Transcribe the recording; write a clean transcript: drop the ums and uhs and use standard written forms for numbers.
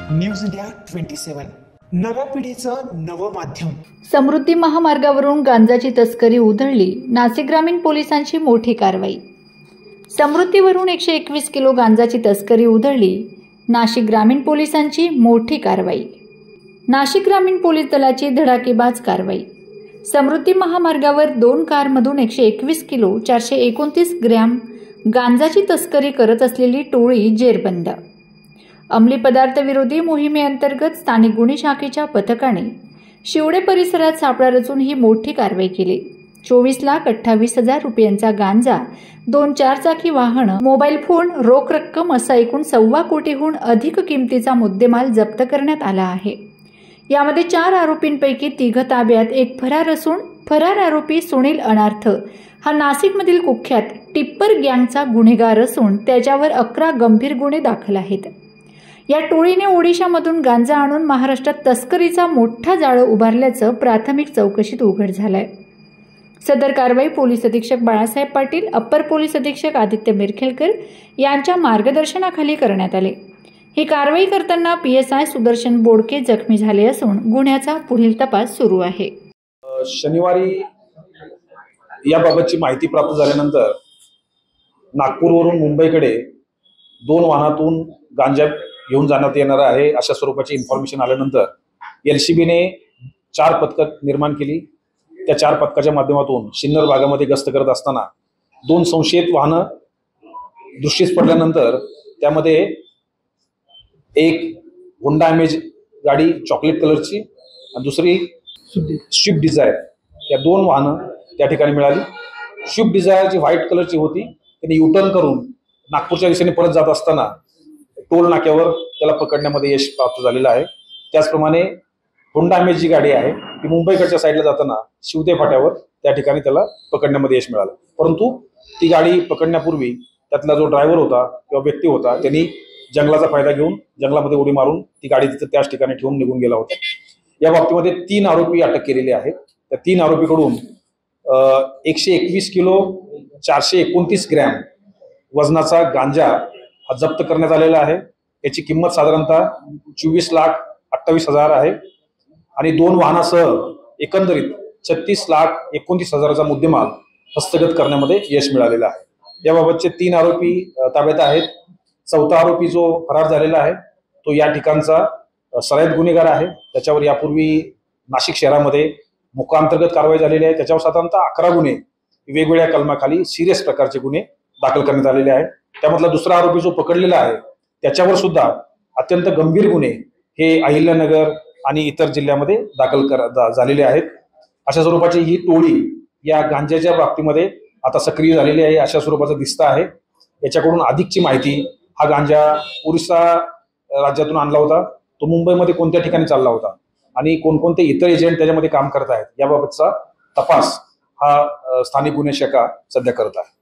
News India 27 नव्या पिढीचं नवं माध्यम। समृद्धी महामार्गावरून गांजाची तस्करी उधळली, नाशिक ग्रामीण पोलिसांची मोठी कारवाई। समृद्धीवरून 121 किलो गांजाची तस्करी उधळली, नाशिक ग्रामीण पोलिसांची मोठी कारवाई। नाशिक ग्रामीण पोलीस दलाची धडाकेबाज कारवाई। समृद्धी महामार्गावर 2 कारमधून 121 किलो 429 ग्रॅम गांजाची तस्करी करत असलेली टोळी जेरबंद। अंमली पदार्थ विरोधी मोहिमेअंतर्गत स्थानिक गुन्हे शाखेच्या पथकाने शिवडे परिसरात सापळा रचून ही मोठी कारवाई केली। 24,28,000 रुपयांचा गांजा, 2 चारचाकी वाहन, मोबाईल फोन, रोख रक्कम असा एकूण 1.25 कोटीहून अधिक किमतीचा मुद्देमाल जप्त करण्यात आला आहे। यामध्ये 4 आरोपींपैकी 3 ताब्यात, 1 फरार असून फरार आरोपी सुनील अनार्थ हा नाशिकमधील कुख्यात टिप्पर गँगचा गुन्हेगार असून त्याच्यावर 11 गंभीर गुन्हे दाखल आहेत। या टोळीने ओडिशामधून गांजा आणून महाराष्ट्रात तस्करीचा मोठा जाळं उभारल्याचं प्राथमिक चौकशीत उघड झालंय। सदर कारवाई पोलीस अधीक्षक बाळासाहेब पाटील, अप्पर पोलीस अधीक्षक आदित्य मिरखेलकर यांच्या मार्गदर्शनाखाली करण्यात आले। ही कारवाई करताना PSI सुदर्शन बोडके जखमी झाले असून गुन्ह्याचा पुढील तपास सुरू आहे। शनिवारी याबाबतची माहिती प्राप्त झाल्यानंतर नागपूरवरून मुंबईकडे 2 वाहनातून गांजा घेऊन जाण्यात येणार आहे अशा स्वरूपाची इन्फॉर्मेशन आल्यानंतर LCBने 4 पथकं निर्माण केली। त्या 4 पथकाच्या माध्यमातून सिन्नर भागामध्ये गस्त करत असताना 2 संशयित वाहनं दृष्टीस पडल्यानंतर त्यामध्ये एक होंडा इमेज गाडी चॉकलेट कलरची आणि दुसरी स्विफ्ट डिझायर या 2 वाहनं त्या ठिकाणी मिळाली। स्विफ्ट डिझायर जी व्हाईट कलरची होती, त्यांनी युटर्न करून नागपूरच्या दिशेने परत जात असताना टोल नाक्यावर त्याला पकडण्यामध्ये यश प्राप्त झालेलं आहे। त्याचप्रमाणे होंडा इमेज जी गाडी आहे ती मुंबईकडच्या साईडला जाताना शिवदे फाट्यावर त्या ठिकाणी त्याला पकडण्यामध्ये यश मिळालं, परंतु ती गाडी पकडण्यापूर्वी त्यातला जो ड्रायव्हर होता किंवा व्यक्ती होता त्यांनी जंगलाचा फायदा घेऊन जंगलामध्ये उडी मारून ती गाडी तिथे त्याच ठिकाणी ठेवून निघून गेला होता। या बाबतीमध्ये 3 आरोपी अटक केलेले आहेत। त्या 3 आरोपीकडून 121 किलो 429 ग्रॅम वजनाचा गांजा हा जप्त करण्यात आलेला आहे। याची किंमत साधारणतः 24,28,000 आहे आणि 2 वाहनासह एकंदरीत 36,29,000चा मुद्देमाल हस्तगत करण्यामध्ये यश मिळालेलं आहे। याबाबतचे 3 आरोपी ताब्यात आहेत। 4था आरोपी जो फरार झालेला आहे तो या ठिकाणचा सराईत गुन्हेगार आहे। त्याच्यावर यापूर्वी नाशिक शहरामध्ये मोक्काअंतर्गत कारवाई झालेली आहे। त्याच्यावर साधारणतः 11 गुन्हे वेगवेगळ्या कलमाखाली सिरियस प्रकारचे गुन्हे दाखल करण्यात आलेले आहेत। त्यामधला दुसरा आरोपी जो पकडलेला आहे त्याच्यावर सुद्धा अत्यंत गंभीर गुन्हे हे अहिल्यानगर आणि इतर जिल्ह्यामध्ये दाखल झालेले आहेत। अशा स्वरूपाची ही टोळी या गांजाच्या बाबतीमध्ये आता सक्रिय झालेली आहे अशा स्वरूपाचं दिसतं आहे। याच्याकडून अधिकची माहिती, हा गांजा ओरिसा राज्यातून आणला होता, तो मुंबईमध्ये कोणत्या ठिकाणी चालला होता आणि कोणकोणते इतर एजंट त्याच्यामध्ये काम करत आहेत याबाबतचा तपास हा स्थानिक गुन्हे शाखा सध्या करत आहे।